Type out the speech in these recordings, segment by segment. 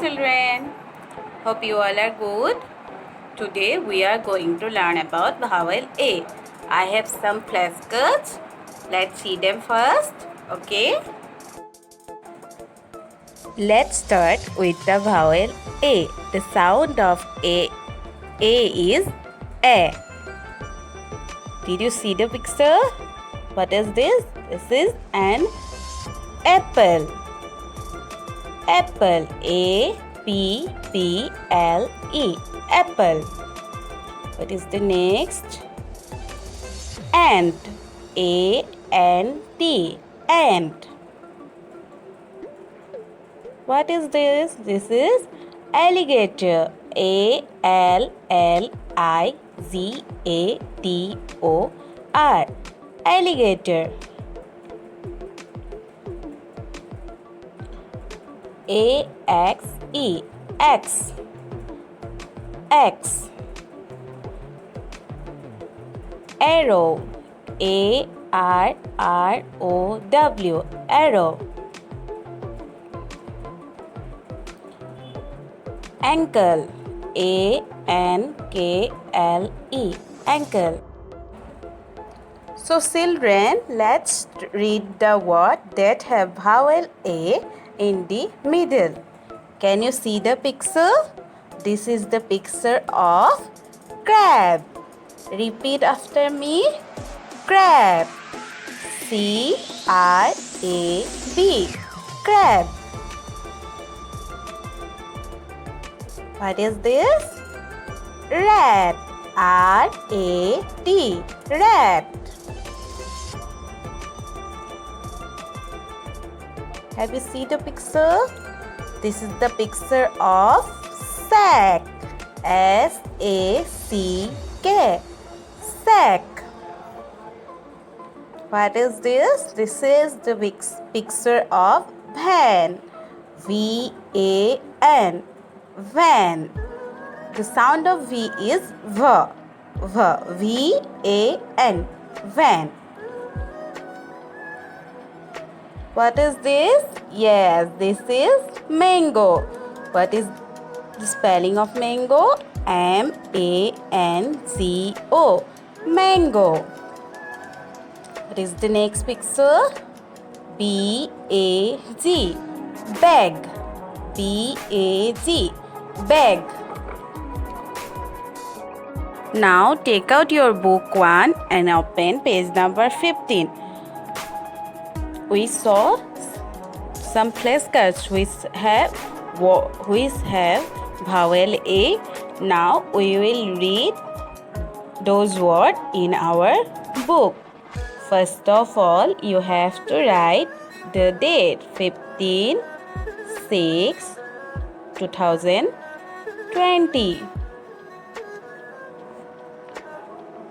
children. Hope you all are good. Today we are going to learn about vowel A. I have some flashcards. Let's see them first. Okay. Let's start with the vowel A. The sound of A is A. Did you see the picture? What is this? This is an apple. Apple. A-P-P-L-E. Apple. What is the next? Ant. A-N-T. Ant. What is this? This is alligator. A-L-L-I-G-A-T-O-R. Alligator. A-X-E. X. X. Arrow. A-R-R-O-W. Arrow. Ankle. A-N-K-L-E. Ankle. So children, let's read the word that have vowel A in the middle. Can you see the picture? This is the picture of crab. Repeat after me. Crab. C-R-A-B. Crab. What is this? Rat. R-A-T. Rat. Have you seen the picture? This is the picture of sack. S-A-C-K. Sack. What is this? This is the picture of van. V-A-N. Van. The sound of V is V. V-A-N. Van. What is this? Yes, this is mango. What is the spelling of mango? M-A-N-G-O. Mango. What is the next picture? B-A-G. Bag. B-A-G. Bag. Now take out your book 1 and open page number 15. We saw some flashcards which have vowel A. Now we will read those words in our book. First of all, you have to write the date 15/6/2020.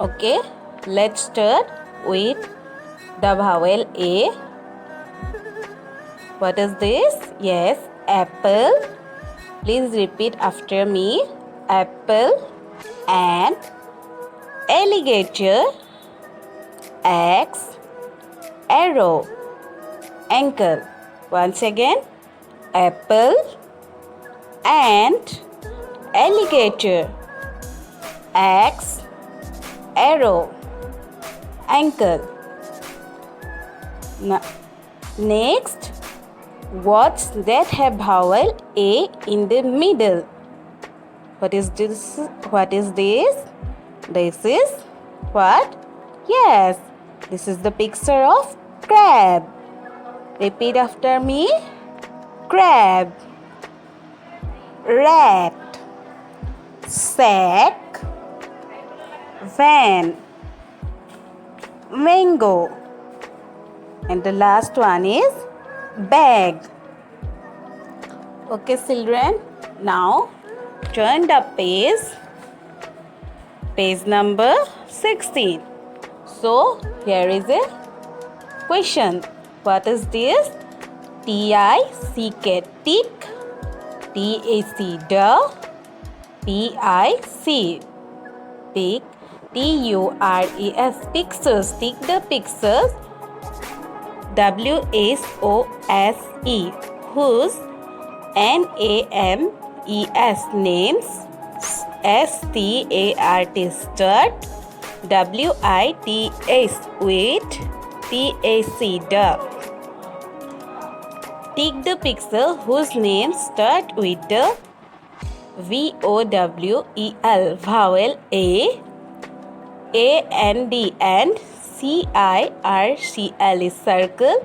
Okay, let's start with the vowel A. What is this? Yes, apple. Please repeat after me. Apple. And alligator. X. Arrow. Ankle. Once again. Apple. And alligator. X. Arrow. Ankle. Next, words that have vowel A in the middle. What is this? What is this? This is what? Yes, this is the picture of crab. Repeat after me. Crab. Rat. Sack. Van. Mango. And the last one is bag. Okay, children. Now turn the page. Page number 16. So here is a question. What is this? T-I-C-K. Tick. T-A-C. Duh. P-I-C. Pick. T-U-R-E-S. Pictures. Tick the pictures. W-H-O-S-E. Whose. Names, names, start, start, wits, wit, tac, duck. Take the pixel whose name start with the vowel, vowel A, and, circle is circle,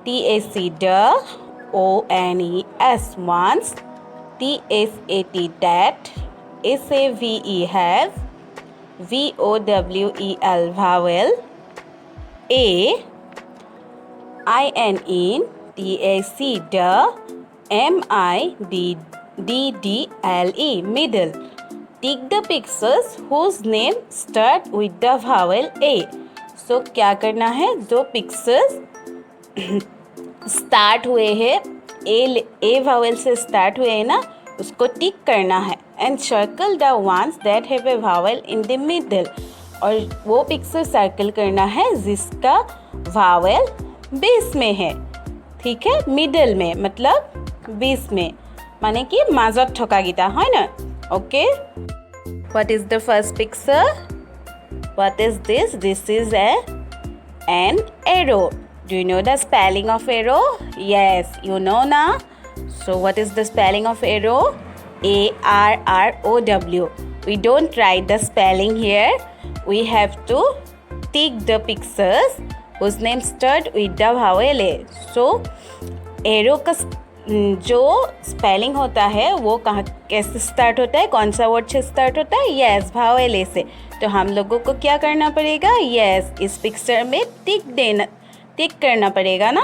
tac, duck, ones, once, tsat, tat, save, have, vowel, vowel, A, in, tac, middle, middle. Take the pixels whose name start with the vowel A. So क्या करना है, जो pixels start हुए हैं ए vowel से start हुए हैं ना, उसको टिक करना है. And circle the ones that have a vowel in the middle. और वो पिक्सल सर्कल करना है जिसका वावल बीच में है. ठीक है, मिडल में मतलब बीच में, माने कि মাজত থকা গিটা হয় না. Okay, what is the first pixel? What is this? This is an arrow. Do you know the spelling of arrow? Yes, you know now. So what is the spelling of arrow? ARROW. We don't write the spelling here. We have to tick the pixels whose name start with the vowel A. So arrow का जो spelling होता है वो कहाँ कैसे start होता है, कौन सा वर्ड से स्टार्ट होता है? यस, vowel A से. तो हम लोगों को क्या करना पड़ेगा? यस, इस पिक्चर में टिक करना पड़ेगा ना.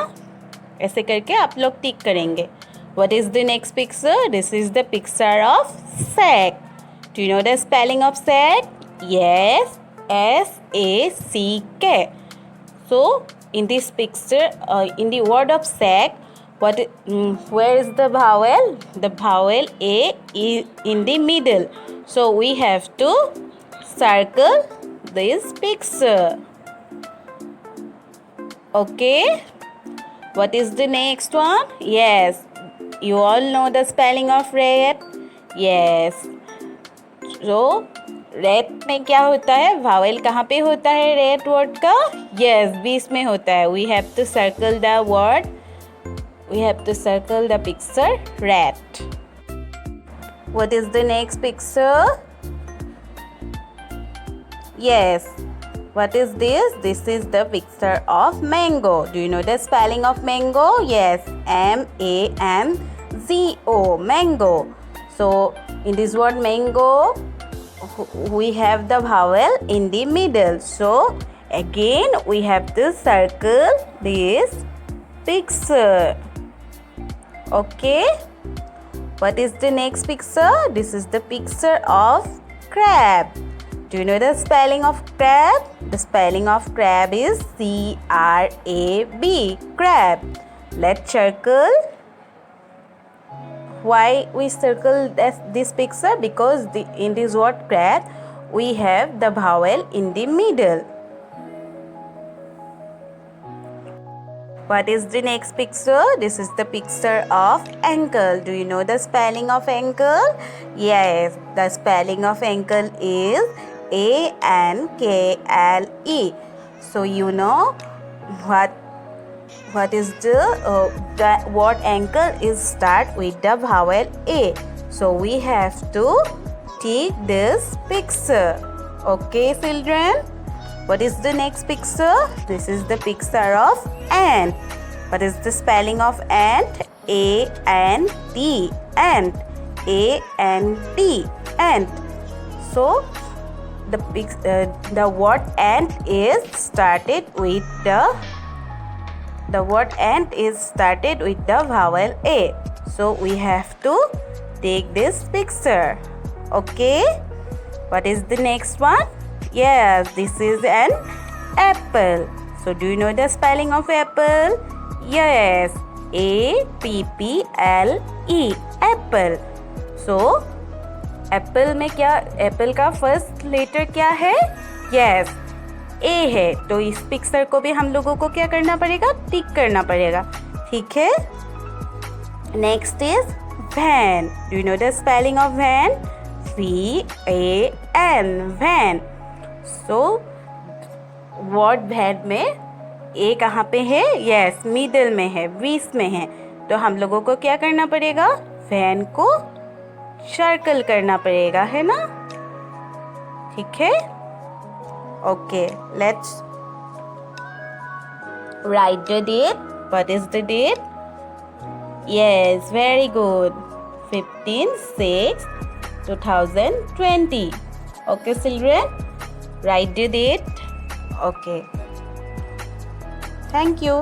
ऐसे करके आप लोग टिक करेंगे. What is the next picture? This is the picture of sack. Do you know the spelling of sack? Yes, SACK. So in this picture, in the word of sack, where is the vowel? The vowel A is in the middle. So we have to circle this picture. Okay, what is the next one? Yes, you all know the spelling of rat. Yes, so rat में क्या होता है? vowel कहाँ पे होता है rat word का? Yes, बीच में होता है. We have to circle the word. We have to circle the picture rat. What is the next picture? Yes. What is this? This is the picture of mango. Do you know the spelling of mango? Yes, MANGO, mango. So in this word mango, we have the vowel in the middle. So again we have to circle this picture. Okay. What is the next picture? This is the picture of crab. Do you know the spelling of crab? The spelling of crab is CRAB, crab. Let's circle. Why we circle this picture? Because in this word crab, we have the vowel in the middle. What is the next picture? This is the picture of ankle. Do you know the spelling of ankle? Yes, the spelling of ankle is ANKLE. So you know what is the word ankle is start with the vowel A. So we have to take this picture. Okay, children. What is the next picture? This is the picture of ant. What is the spelling of ant? ANT, ant. ANT, ant. So the word ant is started with the word ant is started with the vowel A. So we have to take this picture. Okay. What is the next one? Yes, this is an apple. So do you know the spelling of apple? Yes, APPLE, apple. So Apple में क्या, Apple का first letter क्या है? Yes, ए है. तो इस picture को भी हम लोगों को क्या करना पड़ेगा? टिक करना पड़ेगा. ठीक है. Next is van. Do you know the spelling of van? V-A-N, van. So word van में ए कहाँ पे है? यस, मिडल में है, बीच में है. तो हम लोगों को क्या करना पड़ेगा? वैन को सर्कल करना पड़ेगा, है ना? ठीक है? Okay, let's write the date. What is the date? Yes, very good. 15/6/2020. Okay, children, write the date. Okay. Thank you.